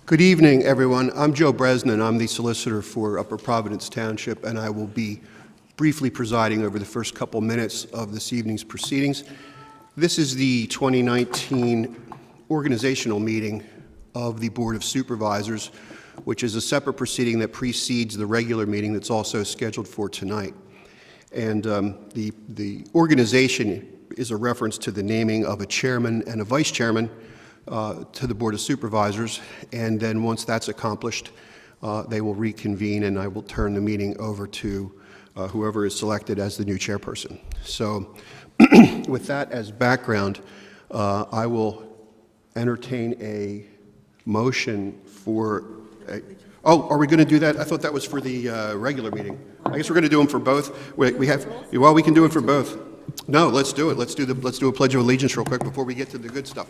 Good evening, everyone. I'm Joe Bresnan. I'm the solicitor for Upper Providence Township, and I will be briefly presiding over the first couple minutes of this evening's proceedings. This is the 2019 organizational meeting of the Board of Supervisors, which is a separate proceeding that precedes the regular meeting that's also scheduled for tonight. And the organization is a reference to the naming of a chairman and a vice chairman to the Board of Supervisors, and then once that's accomplished, they will reconvene and I will turn the meeting over to whoever is selected as the new chairperson. So with that as background, I will entertain a motion for oh, are we going to do that? I thought that was for the regular meeting. I guess we're going to do them for both. We can do it for both. No, let's do it. Let's do a Pledge of Allegiance real quick before we get to the good stuff.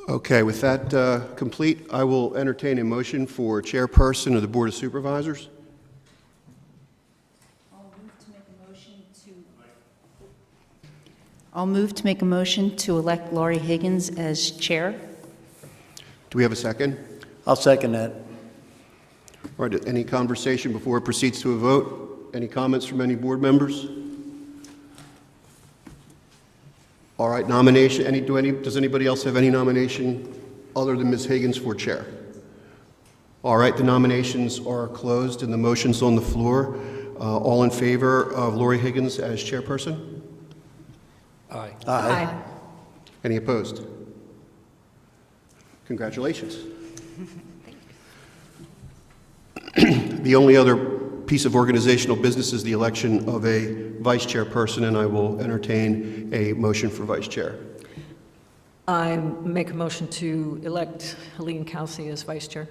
Okay, with that complete, I will entertain a motion for chairperson of the Board of Supervisors. I'll move to make a motion to elect Laurie Higgins as chair. Do we have a second? I'll second that. All right, any conversation before it proceeds to a vote? Any comments from any board members? All right, nomination. Does anybody else have any nomination other than Ms. Higgins for chair? All right, the nominations are closed and the motion's on the floor. All in favor of Laurie Higgins as chairperson? Aye. Aye. Any opposed? Congratulations. The only other piece of organizational business is the election of a vice chairperson, and I will entertain a motion for vice chair. I make a motion to elect Helene Kelsey as vice chair.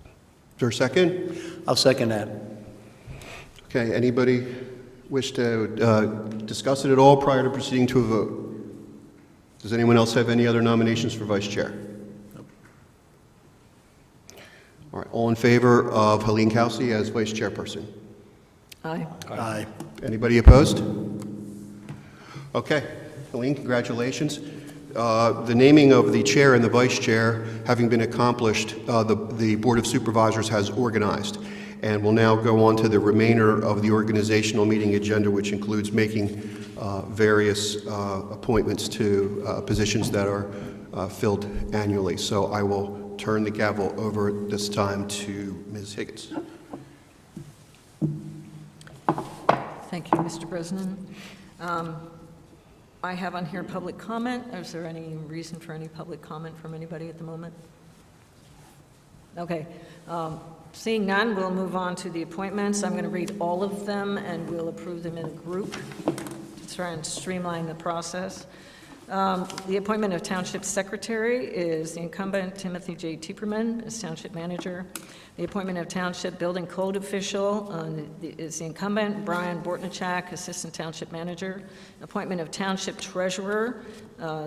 Is there a second? I'll second that. Okay, anybody wish to discuss it at all prior to proceeding to a vote? Does anyone else have any other nominations for vice chair? All right, all in favor of Helene Kelsey as vice chairperson? Aye. Aye. Anybody opposed? Okay, Helene, congratulations. The naming of the chair and the vice chair having been accomplished, the Board of Supervisors has organized, and will now go on to the remainder of the organizational meeting agenda, which includes making various appointments to positions that are filled annually. So I will turn the gavel over this time to Ms. Higgins. Thank you, Mr. Bresnan. I have on here public comment. Is there any reason for any public comment from anybody at the moment? Okay. Seeing none, we'll move on to the appointments. I'm going to read all of them, and we'll approve them in a group to try and streamline the process. The appointment of Township Secretary is the incumbent Timothy J. Tieperman as Township Manager. The appointment of Township Building Code Official is the incumbent Brian Bortnichak, Assistant Township Manager. Appointment of Township Treasurer,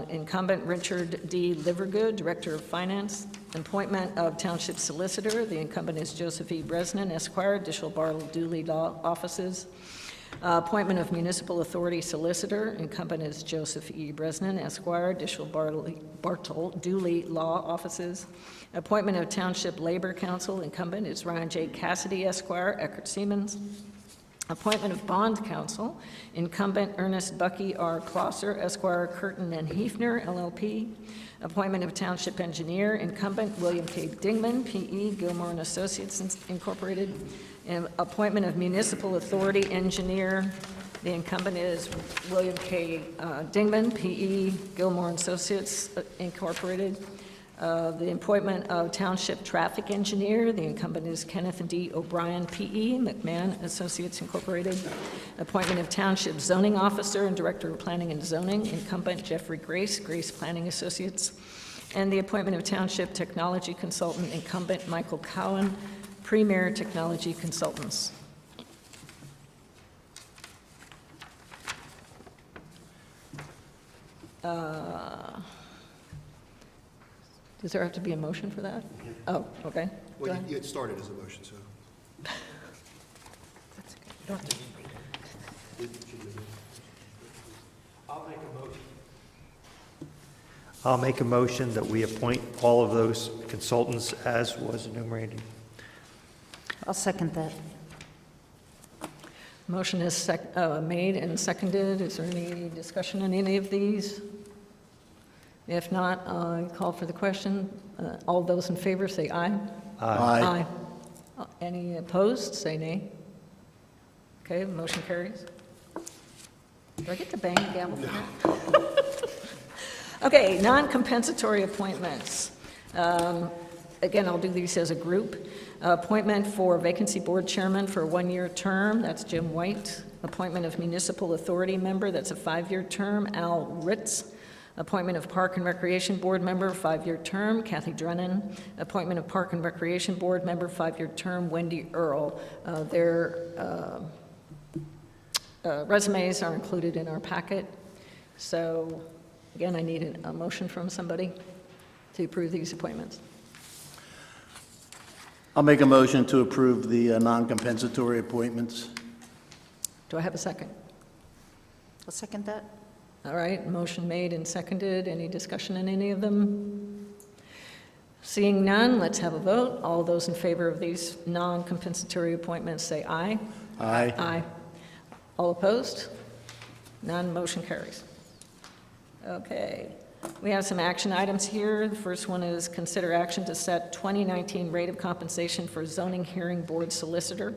incumbent Richard D. Livergood, Director of Finance. Appointment of Township Solicitor, the incumbent is Joseph E. Bresnan, Esquire, Dishel Bartle Dooley Law Offices. Appointment of Municipal Authority Solicitor, incumbent is Joseph E. Bresnan, Esquire, Dishel Bartle Dooley Law Offices. Appointment of Township Labor Council, incumbent is Ryan J. Cassidy, Esquire, Eckert Siemens. Appointment of Bond Counsel, incumbent Ernest Bucky R. Klosser, Esquire, Curtin and Hefner, LLP. Appointment of Township Engineer, incumbent William K. Dingman, P.E., Gilmore and Associates, Incorporated. And appointment of Municipal Authority Engineer, the incumbent is William K. Dingman, P.E., Gilmore and Associates, Incorporated. The appointment of Township Traffic Engineer, the incumbent is Kenneth D. O'Brien, P.E., McMahon Associates, Incorporated. Appointment of Township Zoning Officer and Director of Planning and Zoning, incumbent Jeffrey Grace, Grace Planning Associates. And the appointment of Township Technology Consultant, incumbent Michael Cowan, Premier Technology Consultants. Does there have to be a motion for that? Oh, okay. Go Well, ahead. it started as a motion, so. I'll make a motion that we appoint all of those consultants as was enumerated. I'll second that. Motion is made and seconded. Is there any discussion on any of these? If not, I call for the question. All those in favor, say aye. Aye. Any opposed, say nay. Okay, motion carries. Do I get to bang the gavel for that? Okay, non-compensatory appointments. Again, I'll do these as a group. Appointment for vacancy board chairman for a 1-year term, that's Jim White. Appointment of municipal authority member, that's a 5-year term, Al Ritz. Appointment of Park and Recreation Board member, 5-year term, Kathy Drennan. Appointment of Park and Recreation Board member, 5-year term, Wendy Earl. Their resumes are included in our packet. So, again, I need a motion from somebody to approve these appointments. I'll make a motion to approve the non-compensatory appointments. Do I have a second? I'll second that. All right, motion made and seconded. Any discussion on any of them? Seeing none, let's have a vote. All those in favor of these non-compensatory appointments say aye. Aye. Aye. All opposed? None, motion carries. Okay, we have some action items here. The first one is consider action to set 2019 rate of compensation for zoning hearing board solicitor.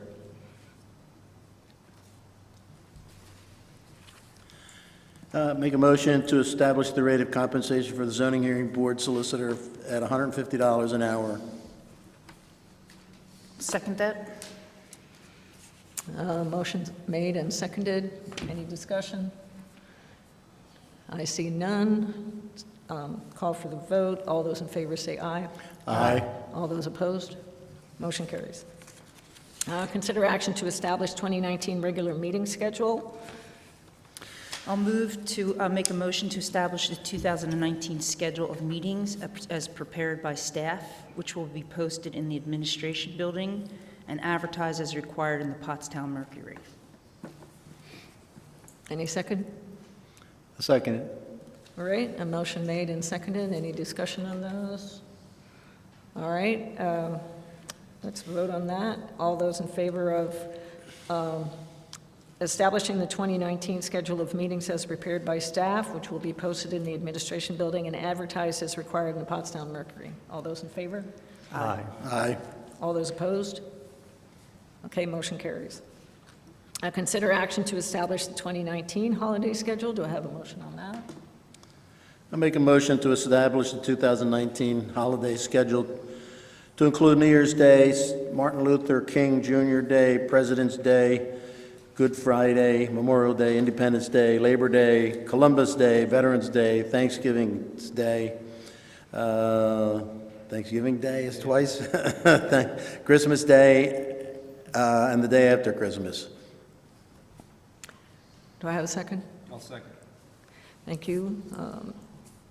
Make a motion to establish the rate of compensation for the zoning hearing board solicitor at $150 an hour. Second that. Motion's made and seconded. Any discussion? I see none. Call for the vote. All those in favor say aye. Aye. All those opposed? Motion carries. Consider action to establish 2019 regular meeting schedule. I'll move to make a motion to establish the 2019 schedule of meetings as prepared by staff, which will be posted in the administration building and advertised as required in the Pottstown Mercury. Any second? I'll second it. All right, a motion made and seconded. Any discussion on those? All right, let's vote on that. All those in favor of establishing the 2019 schedule of meetings as prepared by staff, which will be posted in the administration building and advertised as required in the Pottstown Mercury. All those in favor? Aye. Aye. All those opposed? Okay, motion carries. Consider action to establish the 2019 holiday schedule. Do I have a motion on that? I'll make a motion to establish the 2019 holiday schedule to include New Year's Day, Martin Luther King Jr. Day, President's Day, Good Friday, Memorial Day, Independence Day, Labor Day, Columbus Day, Veterans Day, Thanksgiving Day. Thanksgiving Day is twice. Christmas Day, and the day after Christmas. Do I have a second? I'll second. Thank you.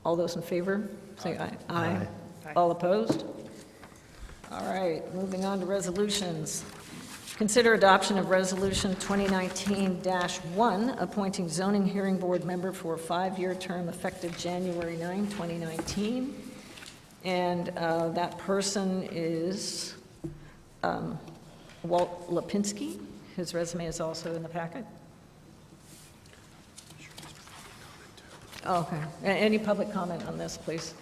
All those in favor, say aye. Aye. All opposed? All right, moving on to resolutions. Consider adoption of Resolution 2019-1, appointing zoning hearing board member for a 5-year term effective January 9, 2019. And that person is Walt Lipinski. His resume is also in the packet. Oh, okay. Any public comment on this, please?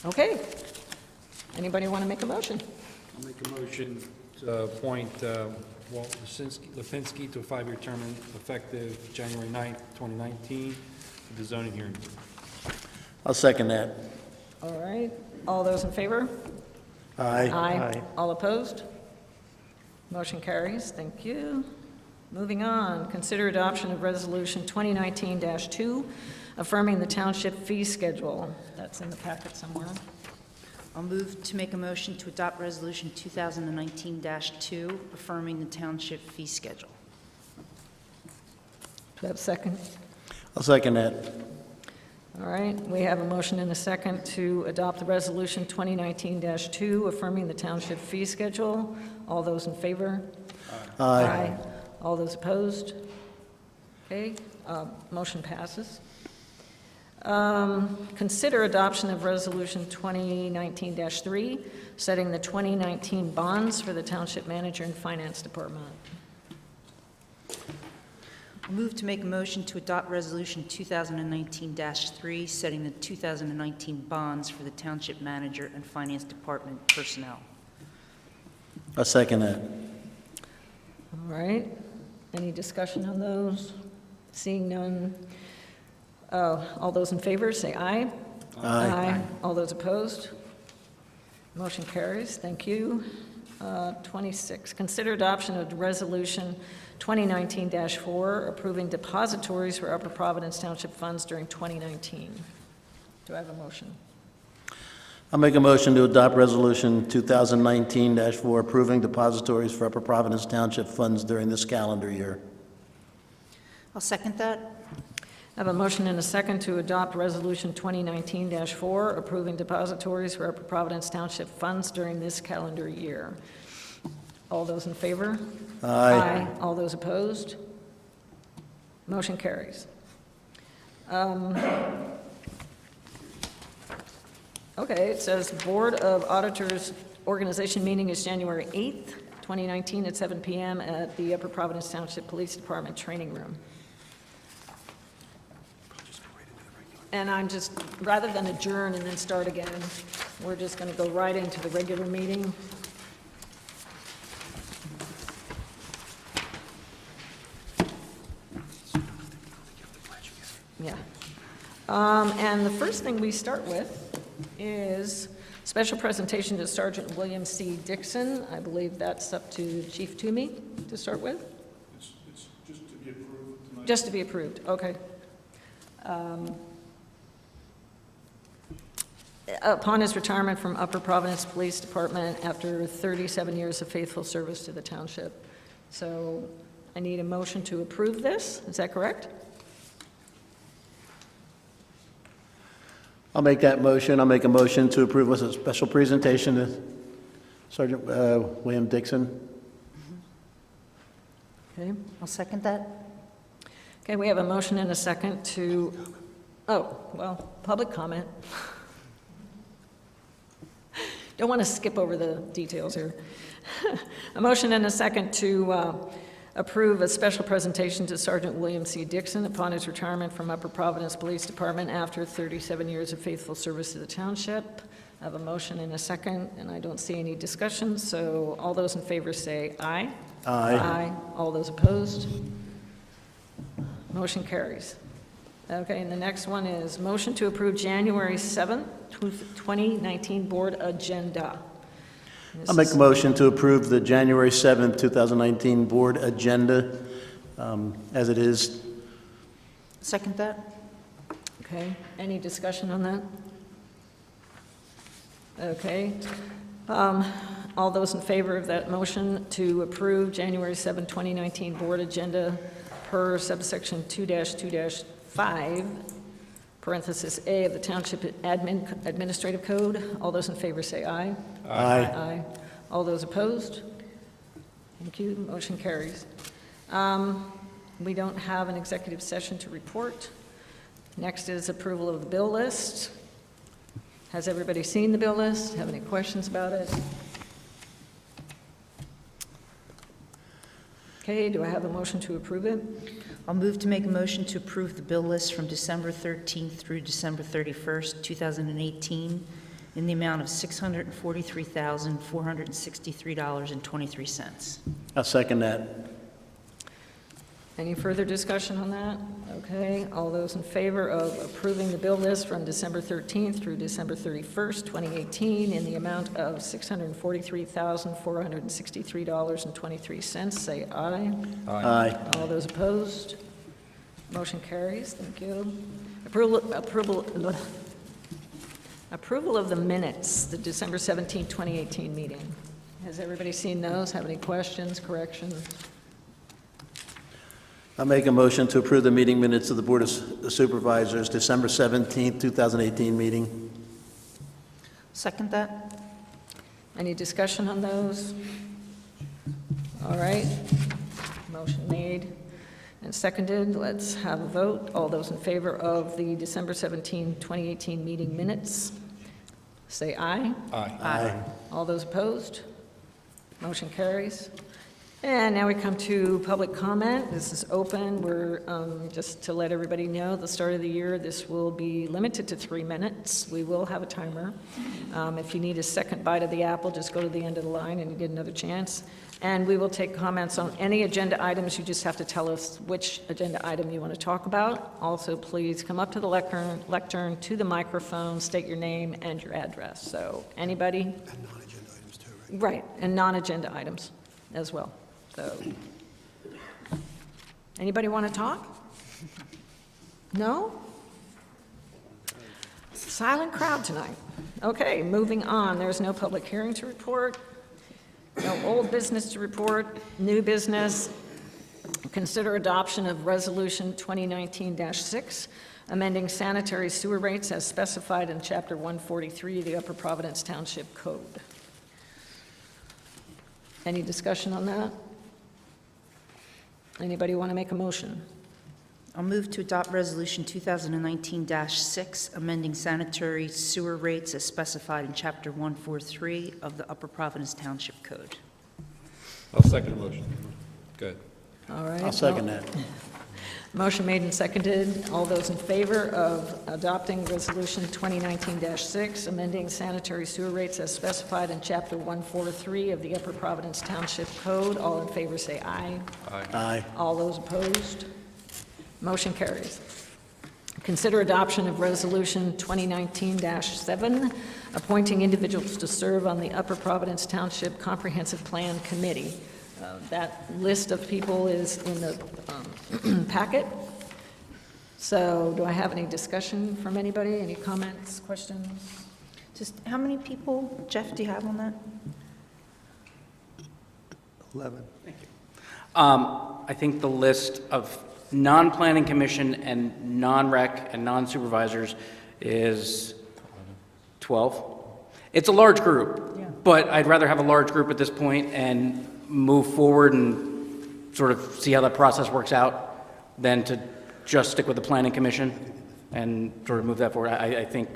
Okay. Anybody want to make a motion? I'll make a motion to appoint Walt Lipinski to a 5-year term effective January 9th, 2019, to the zoning hearing board. I'll second that. All right. All those in favor? Aye. Aye. All opposed? Motion carries. Thank you. Moving on, consider adoption of Resolution 2019-2, affirming the township fee schedule. That's in the packet somewhere. I'll move to make a motion to adopt Resolution 2019-2, affirming the township fee schedule. I have a second? I'll second that. All right, we have a motion and a second to adopt the resolution 2019-2 affirming the township fee schedule. All those in favor? Aye. All those opposed? Okay, motion passes. Consider adoption of resolution 2019-3, setting the 2019 bonds for the township manager and finance department. I'll move to make a motion to adopt Resolution 2019-3, setting the 2019 bonds for the Township Manager and Finance Department personnel. I'll second that. All right, any discussion on those? Seeing none. All those in favor, say aye. Aye. All those opposed? Motion carries. Thank you. 26, consider adoption of Resolution 2019-4, approving depositories for Upper Providence Township funds during 2019. Do I have a motion? I'll make a motion to adopt Resolution 2019-4, approving depositories for Upper Providence Township funds during this calendar year. I'll second that. I have a motion and a second to adopt Resolution 2019-4, approving depositories for Upper Providence Township funds during this calendar year. All those in favor? Aye. All those opposed? Motion carries. Okay, it says Board of Auditors Organization meeting is January 8th, 2019 at 7 p.m. at the Upper Providence Township Police Department Training Room. And I'm just, rather than adjourn and then start again, we're just going to go right into the regular meeting. Yeah. And the first thing we start with is special presentation to Sergeant William C. Dixon. I believe that's up to Chief Toomey to start with? It's just to be approved tonight. Just to be approved, okay. Upon his retirement from Upper Providence Police Department after 37 years of faithful service to the township. So I need a motion to approve this, is that correct? I'll make that motion. I'll make a motion to approve with a special presentation to Sergeant William Dixon. Okay. I'll second that. Okay, we have a motion and a second to, public comment. Don't want to skip over the details here. A motion and a second to approve a special presentation to Sergeant William C. Dixon upon his retirement from Upper Providence Police Department after 37 years of faithful service to the township. I have a motion and a second, and I don't see any discussion, so all those in favor say aye. Aye. Aye. All those opposed? Motion carries. Okay, and the next one is motion to approve January 7th, 2019 board agenda. This I'll make is- a motion to approve the January 7th, 2019 board agenda as it is. Second that. Okay, any discussion on that? Okay. All those in favor of that motion to approve January 7, 2019 board agenda per subsection 2-2-5, parenthesis A of the Township Administrative Code, all those in favor say aye. Aye. Aye. All those opposed? Thank you, motion carries. We don't have an executive session to report. Next is approval of the bill list. Has everybody seen the bill list? Have any questions about it? Okay, do I have a motion to approve it? I'll move to make a motion to approve the bill list from December 13th through December 31st, 2018, in the amount of $643,463.23. I'll second that. Any further discussion on that? Okay, all those in favor of approving the bill list from December 13th through December 31st, 2018, in the amount of $643,463.23, say aye. Aye. All those opposed? Motion carries, thank you. Approval of the minutes, the December 17th, 2018 meeting. Has everybody seen those? Have any questions, corrections? I make a motion to approve the meeting minutes of the Board of Supervisors, December 17th, 2018 meeting. Second that? Any discussion on those? All right. Motion made and seconded. Let's have a vote. All those in favor of the December 17, 2018 meeting minutes, say aye. Aye. All those opposed? Motion carries. And now we come to public comment. This is open. We're, just to let everybody know, the start of the year, this will be limited to 3 minutes. We will have a timer. If you need a second bite of the apple, just go to the end of the line and you get another chance. And we will take comments on any agenda items. You just have to tell us which agenda item you want to talk about. Also, please come up to the lectern, to the microphone, state your name and your address. So, anybody? And non-agenda items too, right? Right, and non-agenda items as well. So, anybody want to talk? No? Silent crowd tonight. Okay, moving on. There's no public hearing to report, no old business to report, new business. Consider adoption of Resolution 2019-6, amending sanitary sewer rates as specified in Chapter 143 of the Upper Providence Township Code. Any discussion on that? Anybody want to make a motion? I'll move to adopt Resolution 2019-6, amending sanitary sewer rates as specified in Chapter 143 of the Upper Providence Township Code. I'll second the motion. Good. All right. I'll second that. Motion made and seconded. All those in favor of adopting Resolution 2019-6, amending sanitary sewer rates as specified in Chapter 143 of the Upper Providence Township Code, all in favor say aye. Aye. All those opposed? Motion carries. Consider adoption of Resolution 2019-7, appointing individuals to serve on the Upper Providence Township Comprehensive Plan Committee. That list of people is in the packet. So do I have any discussion from anybody? Any comments, questions? Just how many people, Jeff, do you have on that? 11. I think the list of non-planning commission and non-rec and non-supervisors is 12. It's a large group, but I'd rather have a large group at this point and move forward and sort of see how that process works out than to just stick with the planning commission and sort of move that forward. I think,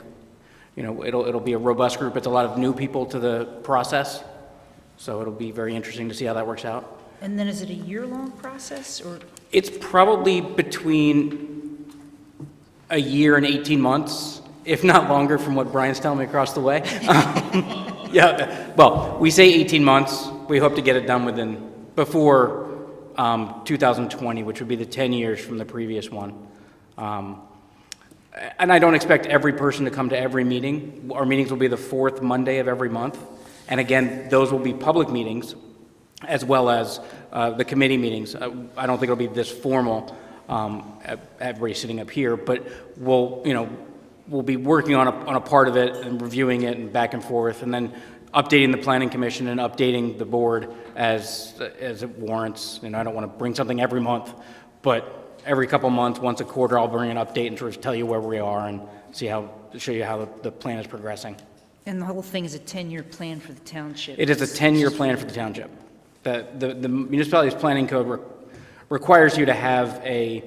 you know, it'll be a robust group. It's a lot of new people to the process, so it'll be very interesting to see how that works out. And then is it a year-long process, or? It's probably between a year and 18 months, if not longer from what Brian's telling me across the way. Yeah, well, we say 18 months. We hope to get it done before 2020, which would be the 10 years from the previous one. And I don't expect every person to come to every meeting. Our meetings will be the fourth Monday of every month. And again, those will be public meetings, as well as the committee meetings. I don't think it'll be this formal, everybody sitting up here, but we'll be working on a part of it and reviewing it and back and forth, and then updating the planning commission and updating the board as it warrants. I don't want to bring something every month, but every couple months, once a quarter, I'll bring an update and sort of tell you where we are and show you how the plan is progressing. And the whole thing is a 10-year plan for the township? It is a 10-year plan for the township. The municipality's planning code requires you to have a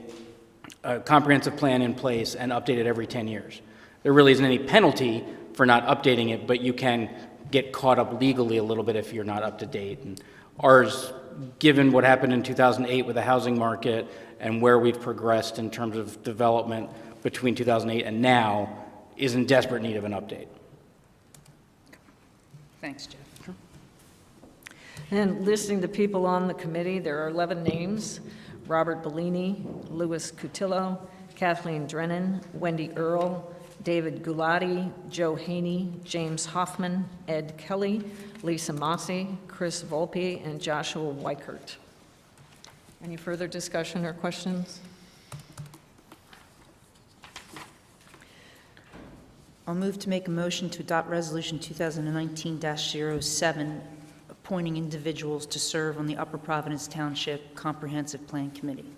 comprehensive plan in place and update it every 10 years. There really isn't any penalty for not updating it, but you can get caught up legally a little bit if you're not up to date. And ours, given what happened in 2008 with the housing market and where we've progressed in terms of development between 2008 and now, is in desperate need of an update. Thanks, Jeff. And listing the people on the committee, there are 11 names: Robert Bellini, Louis Cutillo, Kathleen Drennan, Wendy Earl, David Gulati, Joe Haney, James Hoffman, Ed Kelly, Lisa Mossy, Chris Volpe, and Joshua Weichert. Any further discussion or questions? I'll move to make a motion to adopt Resolution 2019-07, appointing individuals to serve on the Upper Providence Township Comprehensive Plan Committee.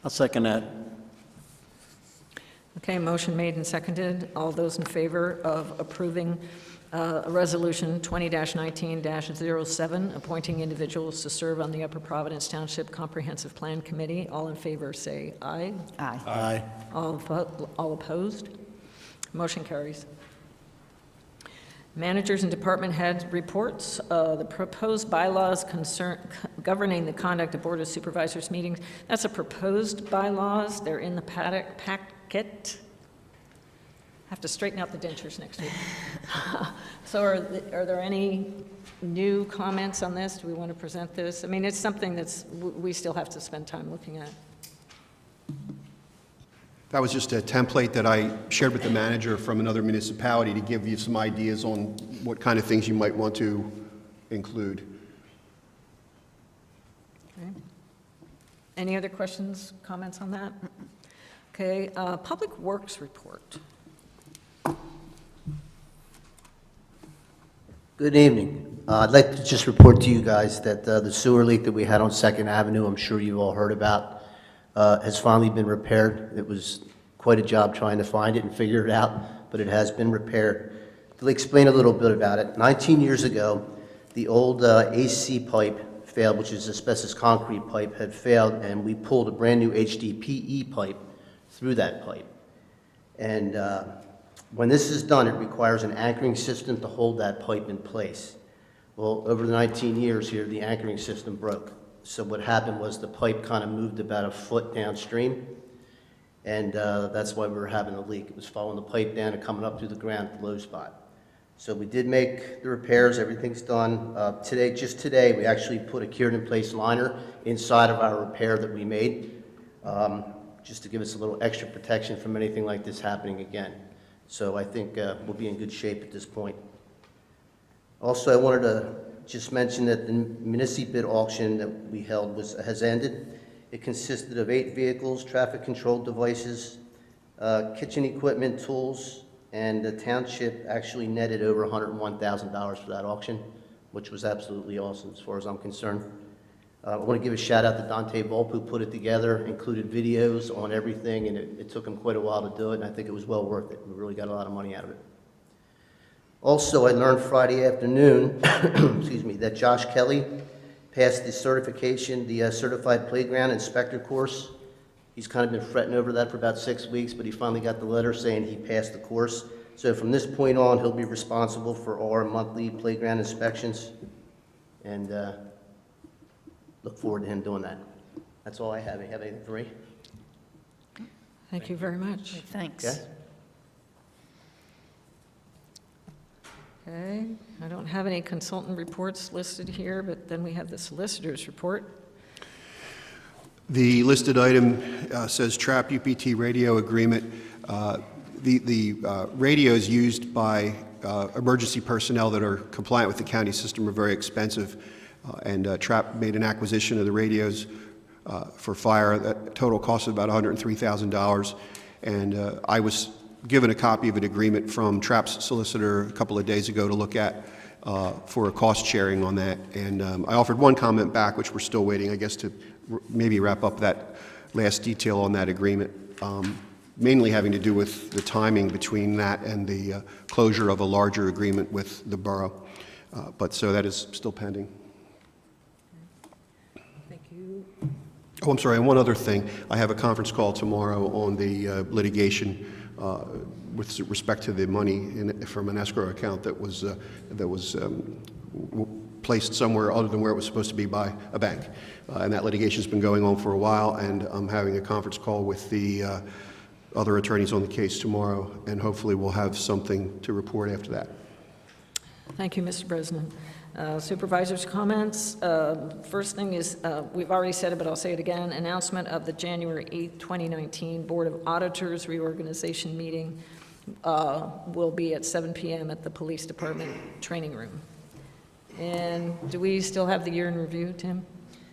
I'll second that. Okay, motion made and seconded. All those in favor of approving Resolution 20-19-07, appointing individuals to serve on the Upper Providence Township Comprehensive Plan Committee, all in favor say aye. Aye. Aye. All opposed? Motion carries. Managers and department heads reports. The proposed bylaws governing the conduct of Board of Supervisors meetings. That's a proposed bylaws. They're in the packet. Have to straighten out the dentures next week. So are there any new comments on this? Do we want to present this? I mean, it's something we still have to spend time looking at. That was just a template that I shared with the manager from another municipality to give you some ideas on what kind of things you might want to include. Okay. Any other questions, comments on that? Okay, Public Works report. Good evening. I'd like to just report to you guys that the sewer leak that we had on 2nd Avenue, I'm sure you've all heard about, has finally been repaired. It was quite a job trying to find it and figure it out, but it has been repaired. To explain a little bit about it, 19 years ago, the old AC pipe failed, which is asbestos concrete pipe, had failed, and we pulled a brand-new HDPE pipe through that pipe. And when this is done, it requires an anchoring system to hold that pipe in place. Well, over the 19 years here, the anchoring system broke. So what happened was the pipe kind of moved about a foot downstream, and that's why we were having a leak. It was following the pipe down and coming up through the ground at the low spot. So we did make the repairs, everything's done. Just today, we actually put a cured-in-place liner inside of our repair that we made, just to give us a little extra protection from anything like this happening again. So I think we'll be in good shape at this point. Also, I wanted to just mention that the municipal bid auction that we held has ended. It consisted of 8 vehicles, traffic control devices, kitchen equipment, tools, and the township actually netted over $101,000 for that auction, which was absolutely awesome as far as I'm concerned. I want to give a shout out to Dante Volpe, who put it together, included videos on everything, and it took him quite a while to do it, and I think it was well worth it. We really got a lot of money out of it. Also, I learned Friday afternoon, excuse me, that Josh Kelly passed the certification, the Certified Playground Inspector course. He's kind of been fretting over that for about 6 weeks, but he finally got the letter saying he passed the course. So from this point on, he'll be responsible for all our monthly playground inspections, and look forward to him doing that. That's all I have. You have anything for me? Thank you very much. Thanks. Okay. Okay, I don't have any consultant reports listed here, but then we have the solicitor's report. The listed item says TRAP UPT radio agreement. The radios used by emergency personnel that are compliant with the county system are very expensive, and TRAP made an acquisition of the radios for fire at total cost of about $103,000, and I was given a copy of an agreement from TRAP's solicitor a couple of days ago to look at for a cost sharing on that, and I offered one comment back, which we're still waiting, I guess, to maybe wrap up that last detail on that agreement, mainly having to do with the timing between that and the closure of a larger agreement with the borough. But so that is still pending. Thank you. Oh, I'm sorry, and one other thing. I have a conference call tomorrow on the litigation with respect to the money from an escrow account that was placed somewhere other than where it was supposed to be by a bank. And that litigation's been going on for a while, and I'm having a conference call with the other attorneys on the case tomorrow, and hopefully we'll have something to report after that. Thank you, Mr. President. Supervisors' comments. First thing is, we've already said it, but I'll say it again, announcement of the January 8th, 2019 Board of Auditors reorganization meeting will be at 7 p.m. at the Police Department training room. And do we still have the year in review, Tim?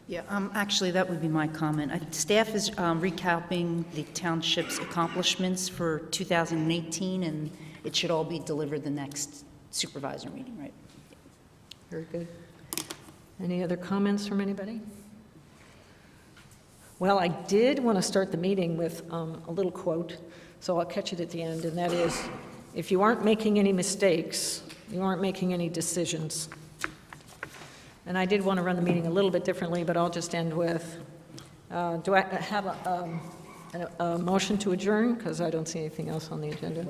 Yeah, actually, that would be my comment. Staff is recapping the township's accomplishments for 2018, and it should all be delivered the next supervisor meeting, right? Very good. Any other comments from anybody? Well, I did want to start the meeting with a little quote, so I'll catch it at the end, and that is, if you aren't making any mistakes, you aren't making any decisions. And I did want to run the meeting a little bit differently, but I'll just end with, do I have a motion to adjourn? Because I don't see anything else on the agenda.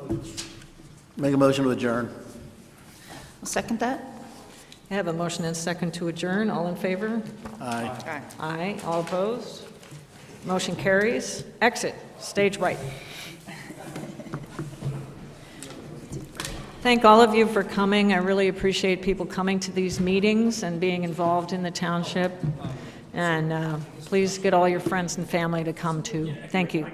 Make a motion to adjourn. I'll second that. I have a motion and second to adjourn. All in favor? Aye. Aye. All opposed? Motion carries. Exit, stage right. Thank all of you for coming. I really appreciate people coming to these meetings and being involved in the township. And please get all your friends and family to come too. Thank you.